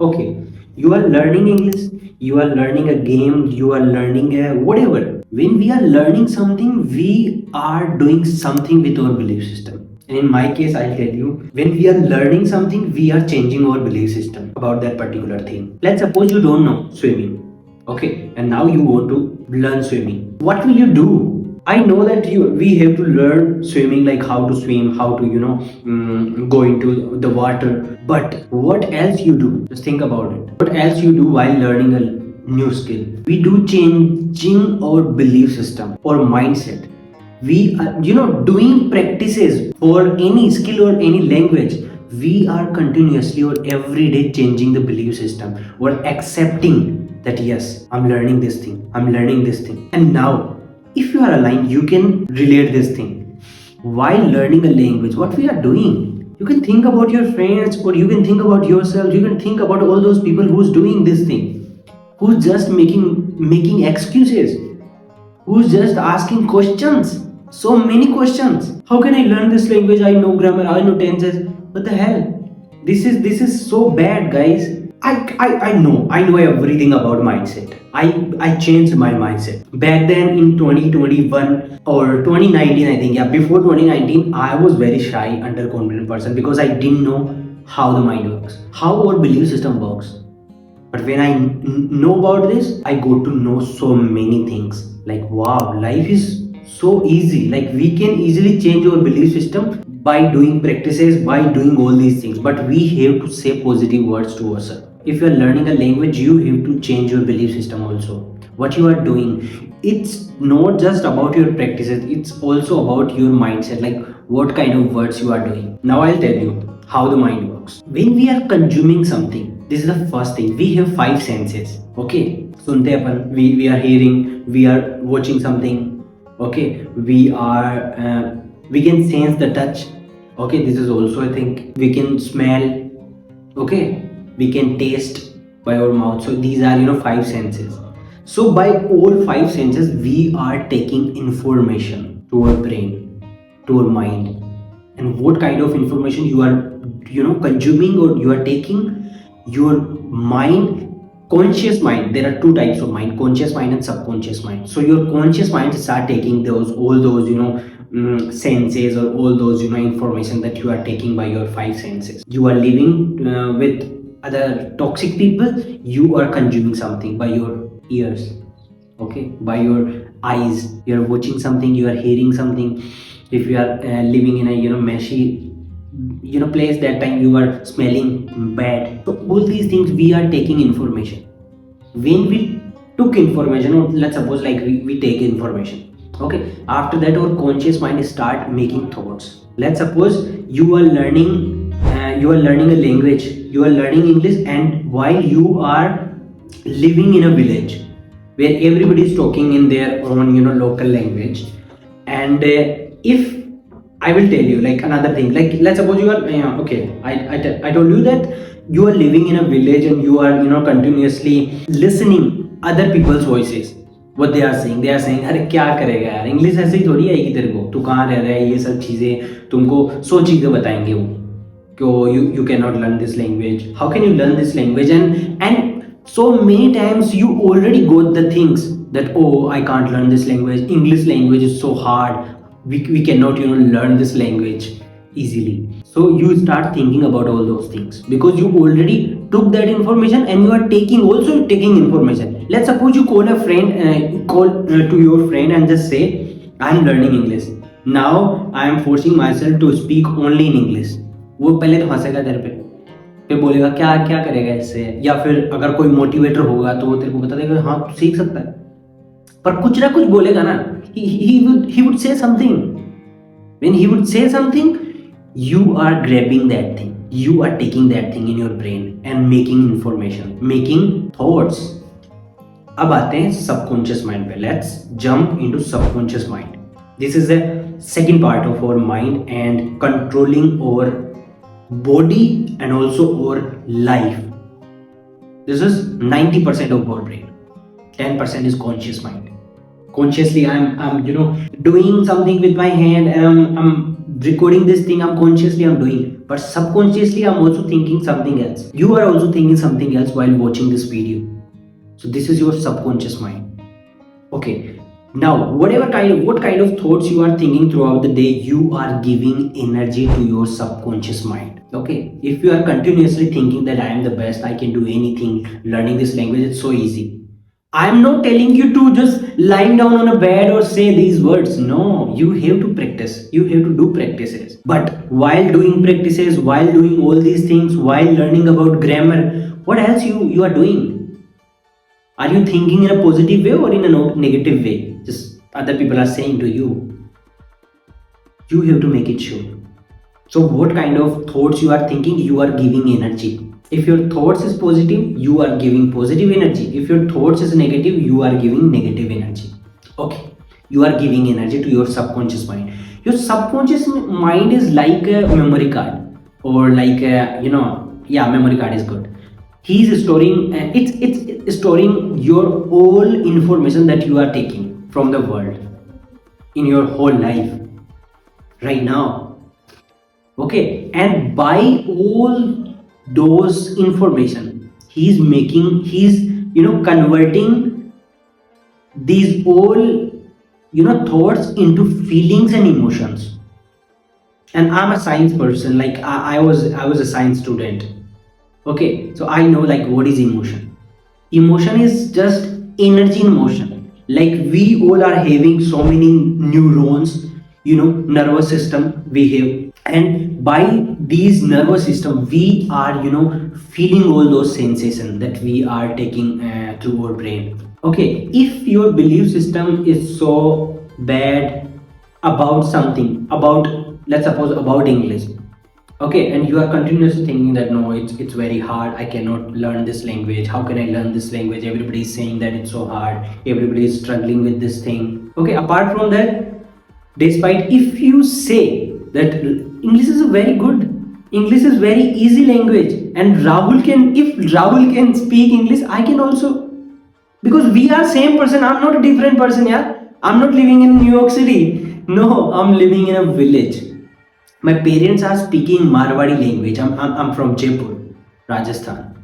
Okay, you are learning English, you are learning a game, you are learning a whatever. When we are learning something, we are doing something with our belief system. And in my case, I'll tell you, when we are learning something, we are changing our belief system about that particular thing. Let's suppose you don't know swimming. Okay, and now you want to learn swimming. What will you do? I know that we have to learn swimming, like how to swim, how to go into the water. But what else you do? Just think about it. What else you do while learning a new skill? We do changing our belief system or mindset. We are doing practices for any skill or any language. We are continuously or every day changing the belief system or accepting that yes, I'm learning this thing, I'm learning this thing. And now if you are aligned, you can relate this thing. While learning a language, what we are doing, you can think about your friends or you can think about yourself, you can think about all those people who's doing this thing, who's just making excuses, who's just asking questions, so many questions. How can I learn this language? I know grammar, I know tenses. What the hell? This is so bad, guys. I know everything about mindset. I changed my mindset back then in 2021 or 2019, I think. Yeah, before 2019 I was very shy, underconfident person because I didn't know how the mind works, how our belief system works. But when I know about this, I got to know so many things. Like wow, life is so easy. Like we can easily change our belief system by doing practices, by doing all these things. But we have to say positive words to ourselves. If you are learning a language, you have to change your belief system also. What you are doing, it's not just about your practices, it's also about your mindset, like what kind of words you are doing. Now I'll tell you how the mind works. When we are consuming something, this is the first thing. We have five senses. Okay, sunte apan, we are hearing, we are watching something. Okay, we can sense the touch. Okay, this is also a thing. We can smell. Okay, we can taste by our mouth. So these are five senses. So by all five senses we are taking information to our brain, to our mind. And what kind of information you are consuming or you are taking? Your mind, conscious mind. There are two types of mind: conscious mind and subconscious mind. So your conscious mind start taking all those senses or all those information that you are taking by your five senses. You are living with other toxic people, you are consuming something by your ears. Okay, by your eyes, you are watching something, you are hearing something. If you are living in a messy place, that time you are smelling bad. So all these things we are taking information. When we took information, or let's suppose like we take information, okay, after that our conscious mind start making thoughts. Let's suppose you are learning a language, you are learning English, and while you are living in a village where everybody is talking in their own local language. And if I will tell you like another thing, like let's suppose you are okay, I told you that you are living in a village and you are continuously listening other people's voices. What they are saying अरे क्या करेगा यार, English ऐसे ही थोड़ी आएगी तेरे को, तू कहाँ रह रहा है, ये सब चीजें तुमको 100 चीजें बताएंगे वो कि you cannot learn this language. How can you learn this language? And so many times you already got the things that oh, I can't learn this language, English language is so hard, we cannot learn this language easily. So you start thinking about all those things because you already took that information and you are taking information. Let's suppose you call a friend, to your friend and just say I am learning English. Now I am forcing myself to speak only in English. वो पहले तो हंसेगा तेरे पे, फिर बोलेगा क्या क्या करेगा इससे, या फिर अगर कोई मोटिवेटर होगा तो वो तेरे को बता देगा हाँ तू सीख सकता है, पर कुछ ना कुछ बोलेगा ना. he would say something. When he would say something, you are grabbing that thing, you are taking that thing in your brain and making information, making thoughts. अब आते हैं subconscious mind पे. Let's jump into subconscious mind. This is the second part of our mind and controlling our body and also our life. This is 90% of our brain. 10% is conscious mind. Consciously I'm doing something with my hand and I'm recording this thing, I'm consciously I'm doing, but subconsciously I'm also thinking something else. You are also thinking something else while watching this video. So this is your subconscious mind. Okay. Now, what kind of thoughts you are thinking throughout the day, you are giving energy to your subconscious mind. Okay. If you are continuously thinking that I am the best, I can do anything, learning this language, it's so easy. I'm not telling you to just lying down on a bed or say these words. No, you have to practice. You have to do practices. But while doing practices, while doing all these things, while learning about grammar, what else you are doing? Are you thinking in a positive way or in a negative way? Just other people are saying to you. You have to make it sure. So what kind of thoughts you are thinking, you are giving energy. If your thoughts is positive, you are giving positive energy. If your thoughts is negative, you are giving negative energy. Okay, you are giving energy to your subconscious mind. Your subconscious mind is like a memory card, or like a, memory card is good. He's storing, it's storing your all information that you are taking from the world in your whole life right now. Okay, and by all those information, he's converting these all thoughts into feelings and emotions. And I'm a science person, like I was a science student. Okay, so I know like what is emotion. Emotion is just energy in motion. Like we all are having so many neurons, nervous system we have, and by these nervous system we are feeling all those sensations that we are taking through our brain. Okay, if your belief system is so bad about something, about, let's suppose, about English, okay, and you are continuously thinking that no, it's very hard, I cannot learn this language, how can I learn this language, everybody is saying that it's so hard, everybody is struggling with this thing. Okay, apart from that, despite if you say that English is a very good, English is very easy language, and if Rahul can speak English, I can also, because we are same person. I'm not a different person. Yeah, I'm not living in New York City. No, I'm living in a village. My parents are speaking Marwari language. I'm from Jaipur, Rajasthan.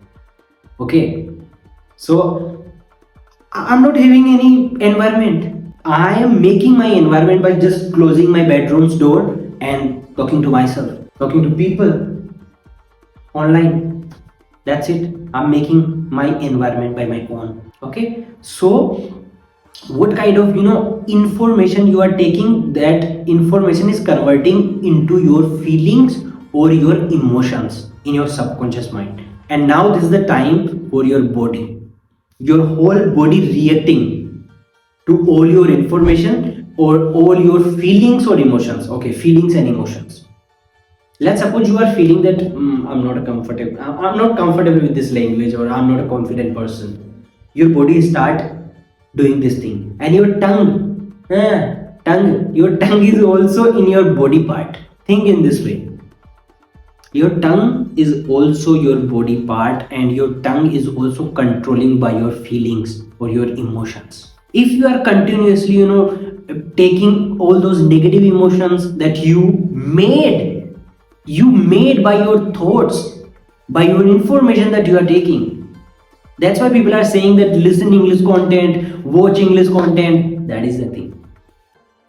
Okay, so I'm not having any environment. I am making my environment by just closing my bedroom's door and talking to myself, talking to people online. That's it. I'm making my environment by my own. Okay, so what kind of information you are taking, that information is converting into your feelings or your emotions in your subconscious mind. And now this is the time for your body, your whole body reacting to all your information or all your feelings or emotions. Okay, feelings and emotions. Let's suppose you are feeling that I'm not comfortable with this language, or I'm not a confident person. Your body start doing this thing, and your your tongue is also in your body part. Think in this way. Your tongue is also your body part, and your tongue is also controlling by your feelings or your emotions. If you are continuously taking all those negative emotions that you made by your thoughts, by your information that you are taking. That's why people are saying that listen English content, watch English content. That is the thing.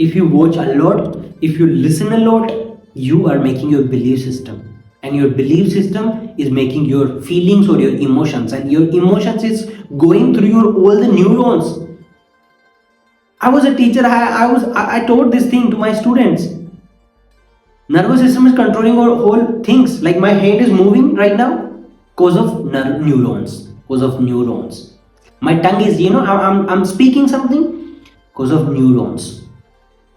If you watch a lot, if you listen a lot, you are making your belief system, and your belief system is making your feelings or your emotions, and your emotions is going through your all the neurons. I was a teacher. I taught this thing to my students. Nervous system is controlling our whole things. Like my head is moving right now because of neurons. Because of neurons. My tongue is, I'm speaking something because of neurons.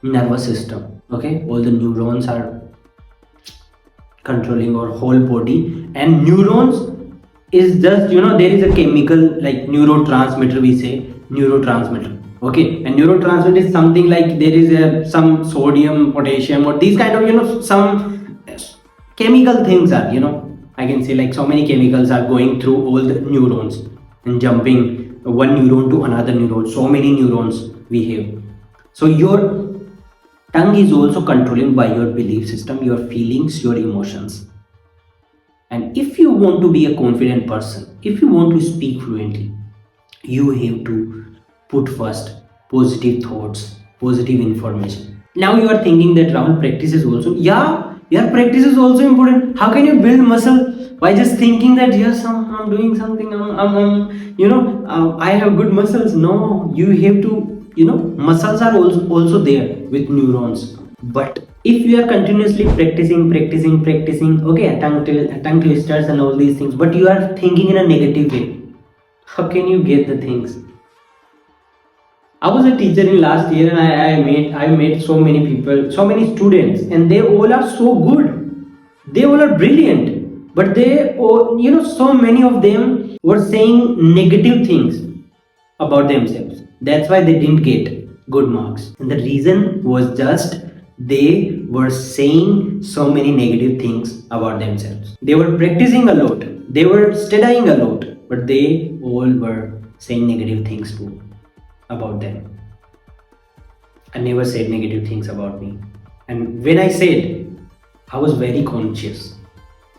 Nervous system. Okay, all the neurons are controlling our whole body, and neurons is just there is a chemical like neurotransmitter. We say neurotransmitter. Okay, and neurotransmitter is something like there is some sodium, potassium, or these kind of some chemical things are I can say like so many chemicals are going through all the neurons and jumping one neuron to another neuron. So many neurons we have. So your Tongue is also controlling by your belief system, your feelings, your emotions. And if you want to be a confident person, if you want to speak fluently, you have to put first positive thoughts, positive information. Now you are thinking that Rahul, practice is also, yeah, practice is also important. How can you build muscle by just thinking that yes, I'm doing something, I have good muscles? No, you have to, muscles are also there with neurons. But if you are continuously practicing, okay, tongue twisters and all these things, but you are thinking in a negative way, how can you get the things? I was a teacher in last year, and I made so many people, so many students, and they all are so good. They all are brilliant, but they all, so many of them were saying negative things about themselves. That's why they didn't get good marks. And the reason was just they were saying so many negative things about themselves. They were practicing a lot, they were studying a lot, but they all were saying negative things too about them. I never said negative things about me. And when I said, I was very conscious.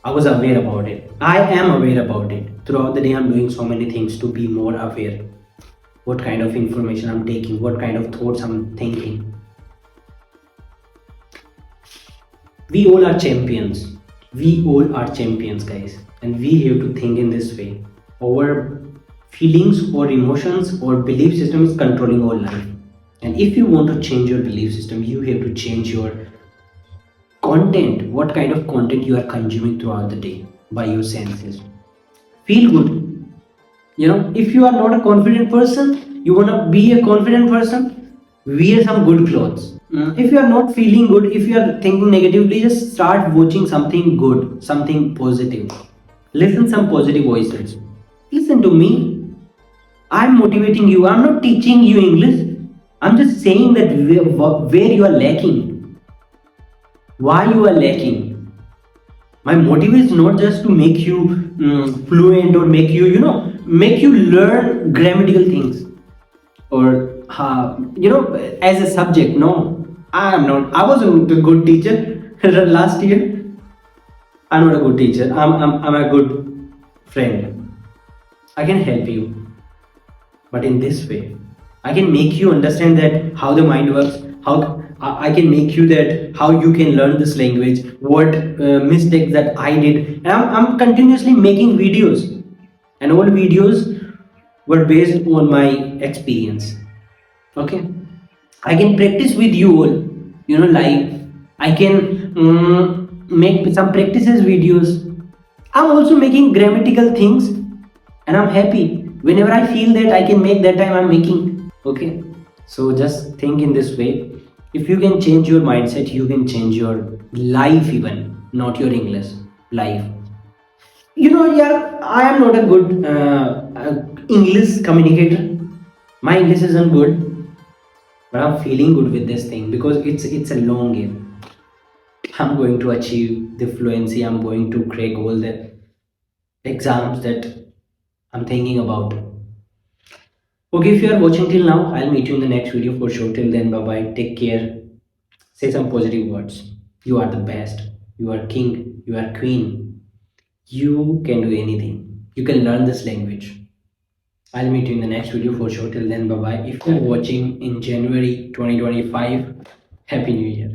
I was aware about it. I am aware about it. Throughout the day, I'm doing so many things to be more aware. What kind of information I'm taking, what kind of thoughts I'm thinking. We all are champions. We all are champions, guys. And we have to think in this way. Our feelings or emotions or belief system is controlling our life. And if you want to change your belief system, you have to change your content, what kind of content you are consuming throughout the day by your senses. Feel good. If you are not a confident person, you want to be a confident person, wear some good clothes. If you are not feeling good, if you are thinking negatively, just start watching something good, something positive. Listen some positive voices. Listen to me. I'm motivating you. I'm not teaching you English. I'm just saying that where you are lacking, why you are lacking. My motive is not just to make you fluent or make you learn grammatical things or as a subject. No, I am not. I wasn't a good teacher last year. I'm not a good teacher. I'm a good friend. I can help you, but in this way I can make you understand that how the mind works, how I can make you that how you can learn this language, what mistakes that I did. And I'm continuously making videos, and all videos were based on my experience. Okay, I can practice with you all, live. I can make some practices videos. I'm also making grammatical things, and I'm happy whenever I feel that I can make, that time I'm making. Okay, so just think in this way. If you can change your mindset, you can change your life, even not your English life. Yeah, I am not a good English communicator. My English isn't good, but I'm feeling good with this thing because it's a long game. I'm going to achieve the fluency. I'm going to crack all the exams that I'm thinking about. Okay, if you are watching till now, I'll meet you in the next video for sure. Till then, bye bye. Take care. Say some positive words. You are the best. You are king. You are queen. You can do anything. You can learn this language. I'll meet you in the next video for sure. Till then, bye bye. If you're watching in January 2025, Happy New Year.